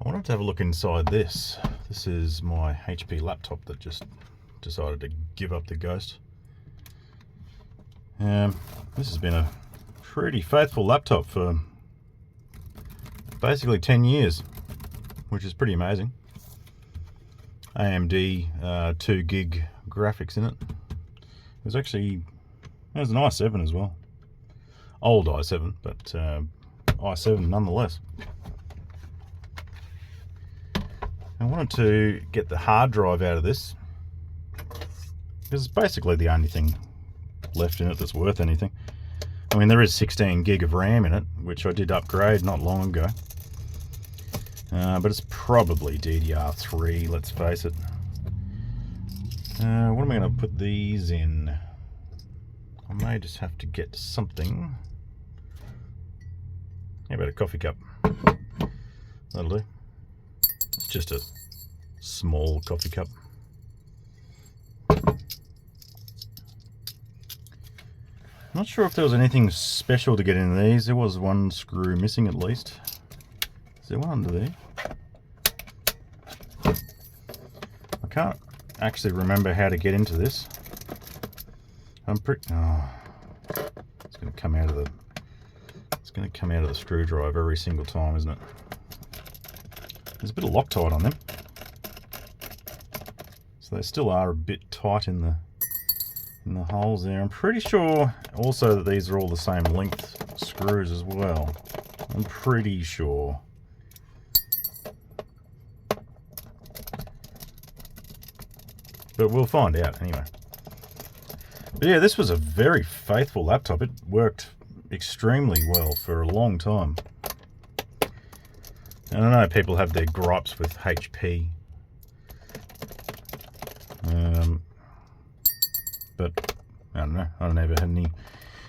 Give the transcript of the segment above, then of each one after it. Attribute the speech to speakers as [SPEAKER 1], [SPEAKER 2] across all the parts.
[SPEAKER 1] I wanted to have a look inside this. This is my HP laptop that just decided to give up the ghost. This has been a pretty faithful laptop for basically 10 years, which is pretty amazing. AMD 2 gig graphics in it. It was an i7 as well. Old i7, but i7 nonetheless. I wanted to get the hard drive out of this because it's basically the only thing left in it that's worth anything. I mean, there is 16 gig of RAM in it, which I did upgrade not long ago. But it's probably DDR3, let's face it. What am I going to put these in? I may just have to get something. How about a coffee cup? That'll do. It's just a small coffee cup. Not sure if there was anything special to get in these. There was one screw missing at least. Is there one under there? I can't actually remember how to get into this. I'm pretty... Oh, it's going to come out of the... It's going to come out of the screwdriver every single time, isn't it? There's a bit of Loctite on them, so they still are a bit tight in the holes there. I'm pretty sure also that these are all the same length screws as well. I'm pretty sure. But we'll find out anyway. But yeah, this was a very faithful laptop. It worked extremely well for a long time. And I know people have their gripes with HP. But I don't know. I never had any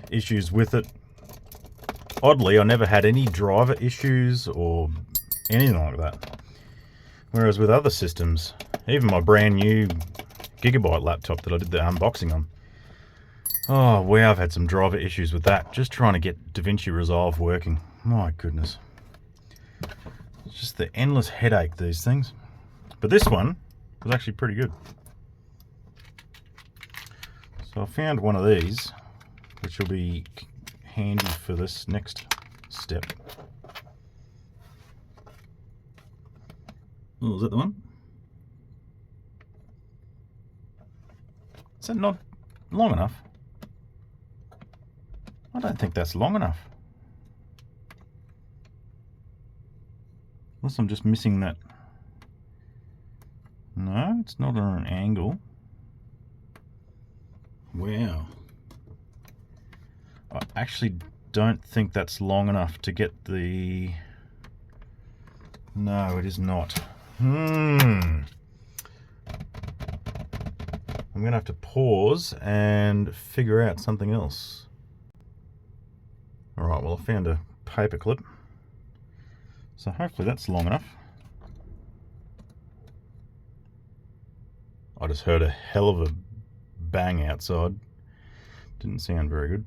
[SPEAKER 1] issues with it. Oddly, I never had any driver issues or anything like that. Whereas with other systems, even my brand new Gigabyte laptop that I did the unboxing on, oh wow, I've had some driver issues with that. Just trying to get DaVinci Resolve working. My goodness. It's just the endless headache, these things. But this one was actually pretty good. So I found one of these, which will be handy for this next step. Oh, is that the one? Is that not long enough? I don't think that's long enough. Unless I'm just missing that. No, it's not on an angle. Wow. I actually don't think that's long enough to get the... No, it is not. I'm going to have to pause and figure out something else. Alright, well I found a paper clip. So hopefully that's long enough. I just heard a hell of a bang outside. Didn't sound very good.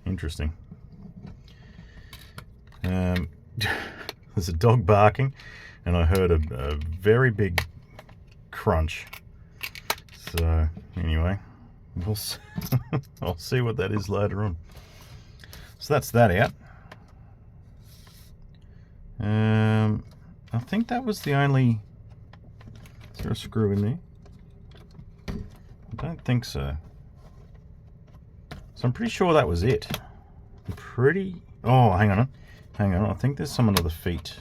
[SPEAKER 1] Interesting. There's a dog barking and I heard a very big crunch. So anyway, I'll see what that is later on. So that's that out. I think that was the only... Is there a screw in there? I don't think so. So I'm pretty sure that was it. Oh, hang on. Hang on. I think there's some under the feet.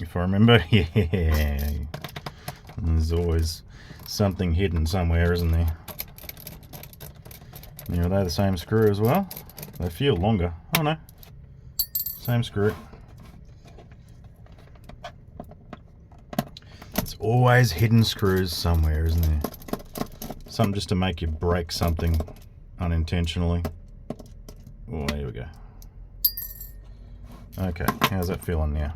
[SPEAKER 1] If I remember, yeah. There's always something hidden somewhere, isn't there? Are they the same screw as well? They feel longer. Oh no. Same screw. It's always hidden screws somewhere, isn't there? Something just to make you break something unintentionally. Oh, there we go. Okay, how's that feeling now?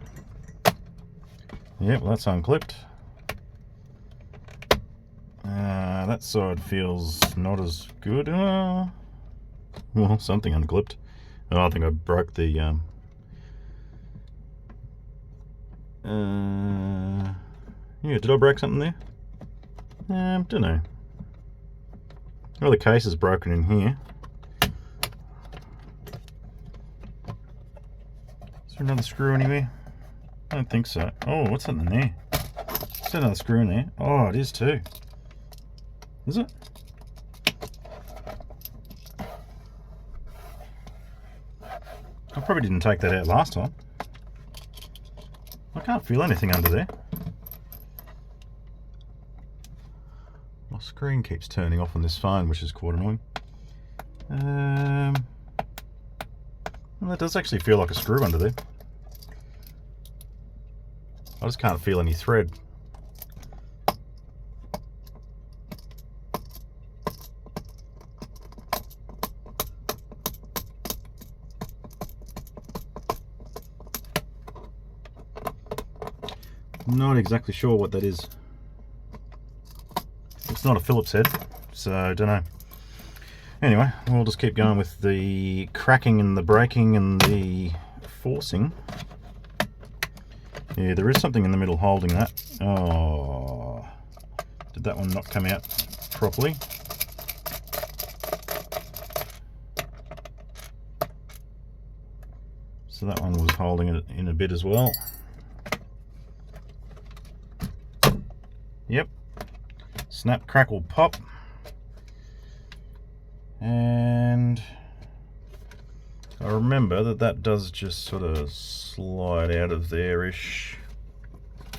[SPEAKER 1] Yep, well, that's unclipped. That side feels not as good. Well, something unclipped. Oh, I think I broke the yeah, did I break something there? Don't know. Well, the case is broken in here. Is there another screw anywhere? I don't think so. Oh, what's that in there? Is there another screw in there? Oh, it is too. Is it? I probably didn't take that out last time. I can't feel anything under there. My screen keeps turning off on this phone, which is quite annoying. Well, that does actually feel like a screw under there. I just can't feel any thread. Not exactly sure what that is. It's not a Phillips head, so I don't know. Anyway, we'll just keep going with the cracking and the braking and the forcing. Yeah, there is something in the middle holding that. Oh, did that one not come out properly? So that one was holding it in a bit as well. Yep. Snap, crackle, pop. And I remember that that does just sort of slide out of there-ish.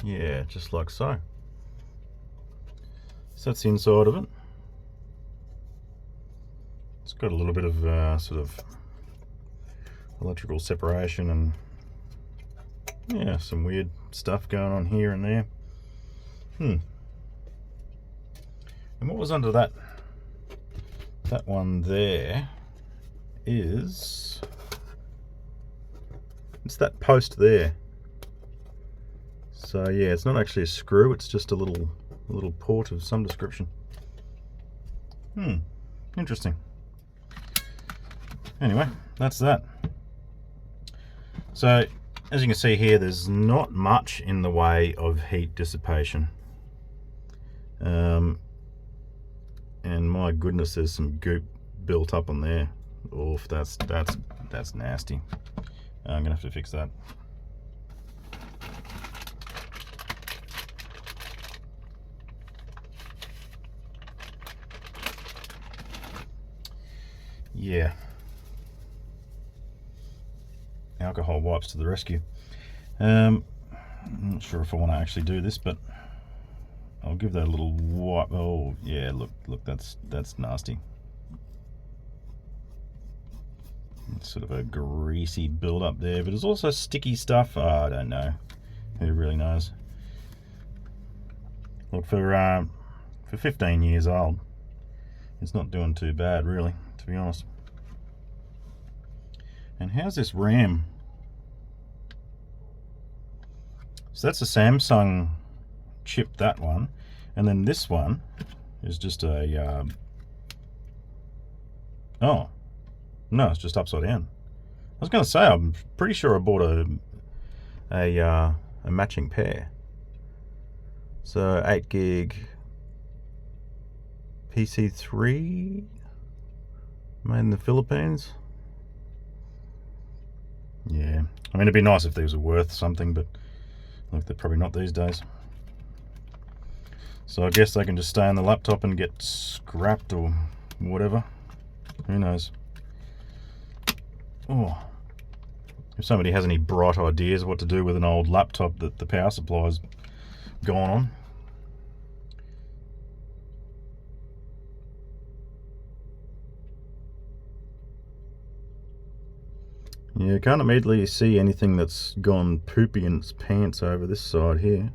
[SPEAKER 1] Yeah, just like so. So that's the inside of it. It's got a little bit of sort of electrical separation and yeah, some weird stuff going on here and there. And what was under that? That one there is, it's that post there. So yeah, it's not actually a screw, it's just a little port of some description. Interesting. Anyway, that's that. So as you can see here, there's not much in the way of heat dissipation. And my goodness, there's some goop built up on there. Oof, that's nasty. I'm gonna have to fix that. Yeah. Alcohol wipes to the rescue. I'm not sure if I want to actually do this, but I'll give that a little wipe. Oh yeah, look, that's nasty. It's sort of a greasy build up there, but there's also sticky stuff. Oh, I don't know. Who really knows? Look, for 15 years old, it's not doing too bad, really, to be honest. And how's this RAM? So that's a Samsung chip, that one, and then this one is just a oh no, it's just upside down. I was going to say, I'm pretty sure I bought a matching pair. So 8 gig PC3 made in the Philippines. Yeah, I mean, it'd be nice if these were worth something, but look, they're probably not these days. So I guess they can just stay on the laptop and get scrapped or whatever. Who knows? Oh, if somebody has any bright ideas what to do with an old laptop that the power supply's gone on. Yeah, I can't immediately see anything that's gone poopy in its pants over this side here.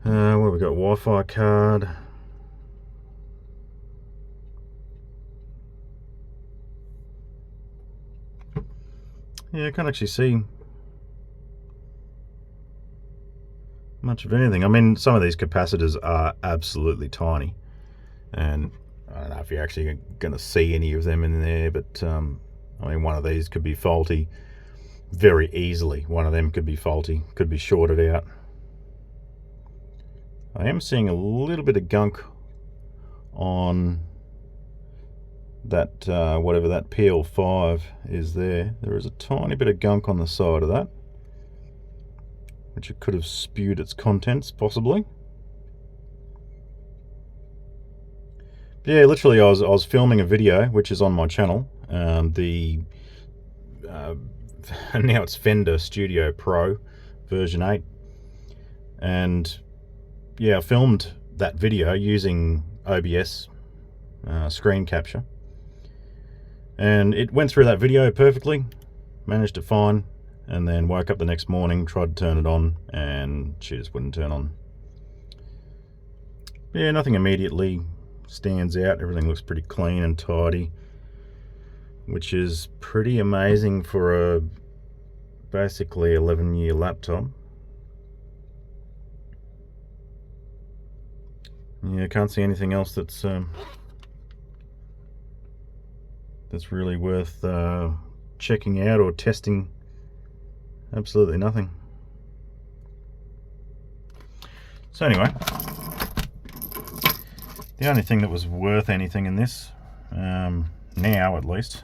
[SPEAKER 1] What have we got? Wi-Fi card. Yeah, I can't actually see much of anything. I mean, some of these capacitors are absolutely tiny, and I don't know if you're actually going to see any of them in there, but I mean, one of these could be faulty very easily. One of them could be faulty, could be shorted out. I am seeing a little bit of gunk on that, whatever that PL5 is there. There is a tiny bit of gunk on the side of that, which it could have spewed its contents, possibly. Yeah, literally, I was filming a video, which is on my channel. Now it's Fender Studio Pro version 8, and yeah, I filmed that video using OBS screen capture, and it went through that video perfectly, managed it fine, and then woke up the next morning, tried to turn it on, and she just wouldn't turn on. Yeah, nothing immediately stands out. Everything looks pretty clean and tidy, which is pretty amazing for a basically 11-year laptop. Yeah, I can't see anything else that's really worth checking out or testing. Absolutely nothing. So anyway, the only thing that was worth anything in this, now at least,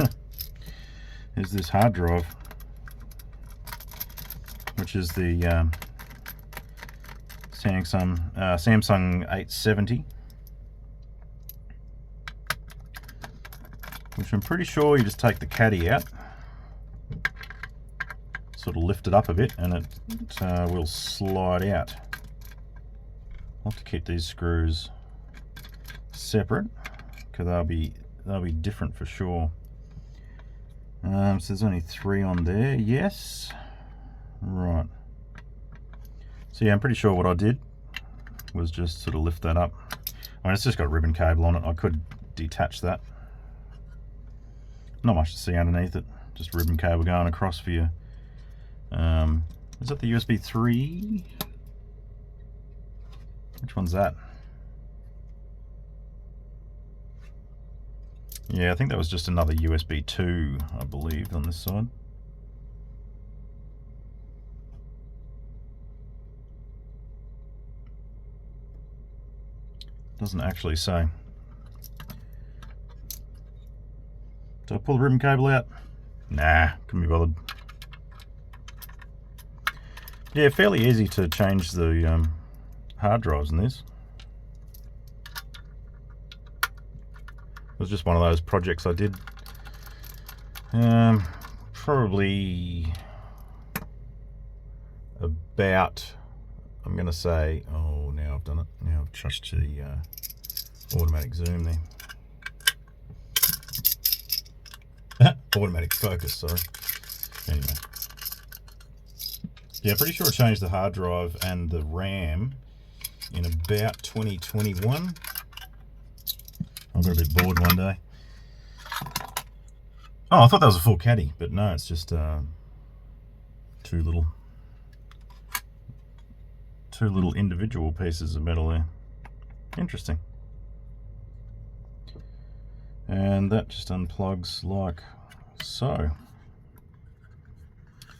[SPEAKER 1] is this hard drive, which is the Samsung 870, which I'm pretty sure you just take the caddy out, sort of lift it up a bit, and it will slide out. I'll have to keep these screws separate because they'll be different for sure. So there's only 3 on there. Yes, right. So yeah, I'm pretty sure what I did was just sort of lift that up. I mean, it's just got a ribbon cable on it. I could detach that. Not much to see underneath it. Just ribbon cable going across for you. Is that the USB 3? Which one's that? Yeah, I think that was just another USB 2, I believe, on this side. Doesn't actually say. Did I pull the ribbon cable out? Nah, couldn't be bothered. Yeah, fairly easy to change the hard drives in this. It was just one of those projects I did probably about, I'm going to say, oh, now I've done it. Now I've touched the automatic zoom there. Automatic focus, sorry. Anyway. Yeah, pretty sure I changed the hard drive and the RAM in about 2021. I got a bit bored one day. Oh, I thought that was a full caddy, but no, it's just two little individual pieces of metal there. Interesting. And that just unplugs like so.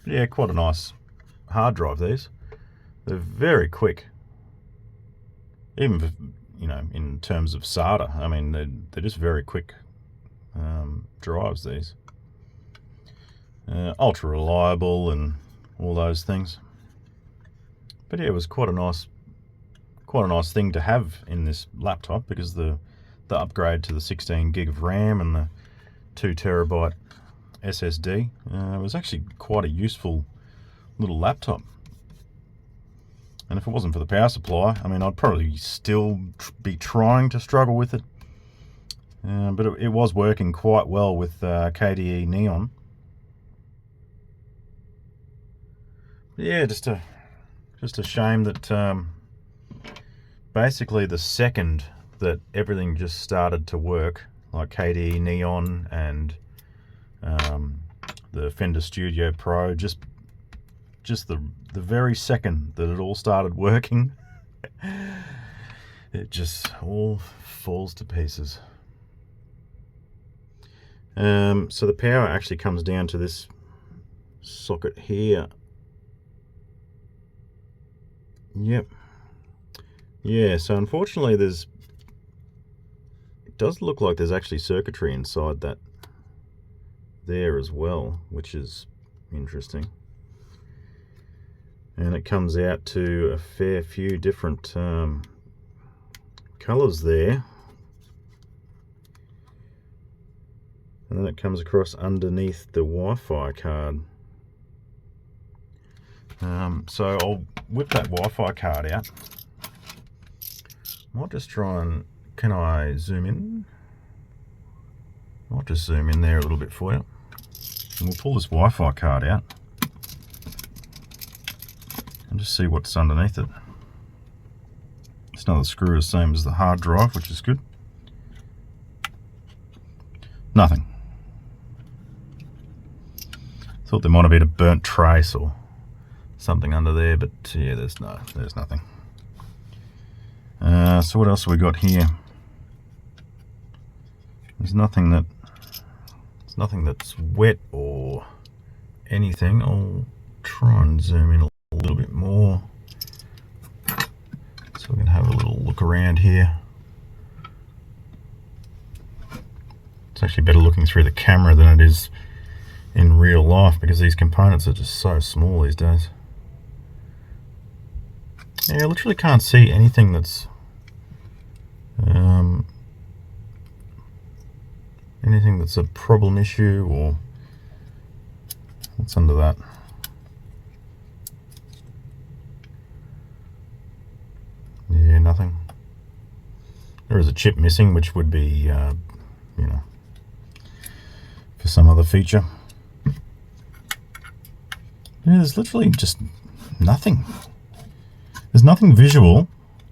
[SPEAKER 1] But yeah, quite a nice hard drive, these. They're very quick. Even, you know, in terms of SATA, I mean, they're just very quick drives, these. Ultra reliable and all those things. But yeah, it was quite a nice thing to have in this laptop, because the upgrade to the 16 gig of RAM and the 2 terabyte SSD was actually quite a useful little laptop. And if it wasn't for the power supply, I mean, I'd probably still be trying to struggle with it. But it was working quite well with KDE Neon. But yeah, just a shame that basically the second that everything just started to work, like KDE Neon and the Fender Studio Pro, just the very second that it all started working, it just all falls to pieces. So the power actually comes down to this socket here. Yep. Yeah, so unfortunately it does look like there's actually circuitry inside that there as well, which is interesting. And it comes out to a fair few different colors there. And then it comes across underneath the Wi-Fi card. So I'll whip that Wi-Fi card out. Might just try and, can I zoom in? Might just zoom in there a little bit for you. And we'll pull this Wi-Fi card out and just see what's underneath it. It's another screw the same as the hard drive, which is good. Nothing. Thought there might have been a burnt trace or something under there, but yeah, there's nothing. So what else have we got here? There's nothing that's wet or anything. I'll try and zoom in a little bit more so we can have a little look around here. It's actually better looking through the camera than it is in real life because these components are just so small these days. Yeah, I literally can't see anything that's a problem issue, or what's under that. Yeah, nothing. There is a chip missing, which would be, you know, for some other feature. Yeah, there's literally just nothing. There's nothing visual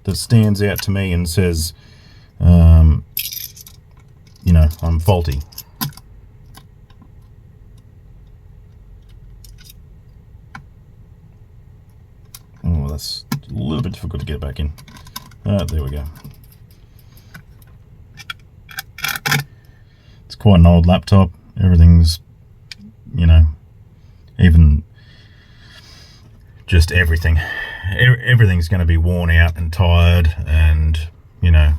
[SPEAKER 1] that stands out to me and says, you know, I'm faulty. Oh, that's a little bit difficult to get back in. There we go. It's quite an old laptop. Everything's, you know, even just everything. Everything's going to be worn out and tired and, you know,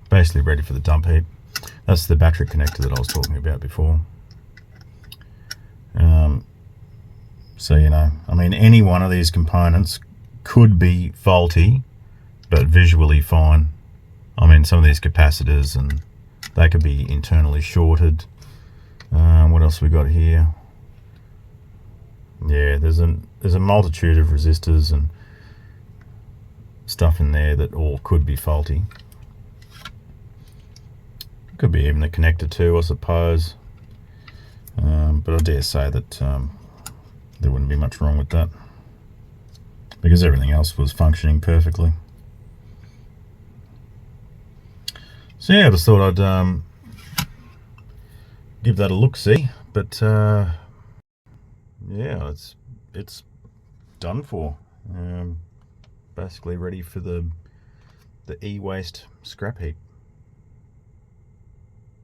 [SPEAKER 1] basically ready for the dump heap. That's the battery connector that I was talking about before. So, you know, I mean, any one of these components could be faulty, but visually fine. I mean, some of these capacitors, and they could be internally shorted. What else we got here? Yeah, there's a multitude of resistors and stuff in there that all could be faulty. Could be even the connector too, I suppose. But I dare say that there wouldn't be much wrong with that, because everything else was functioning perfectly. So yeah, I just thought I'd give that a look-see. But yeah, it's done for. Basically ready for the e-waste scrap heap.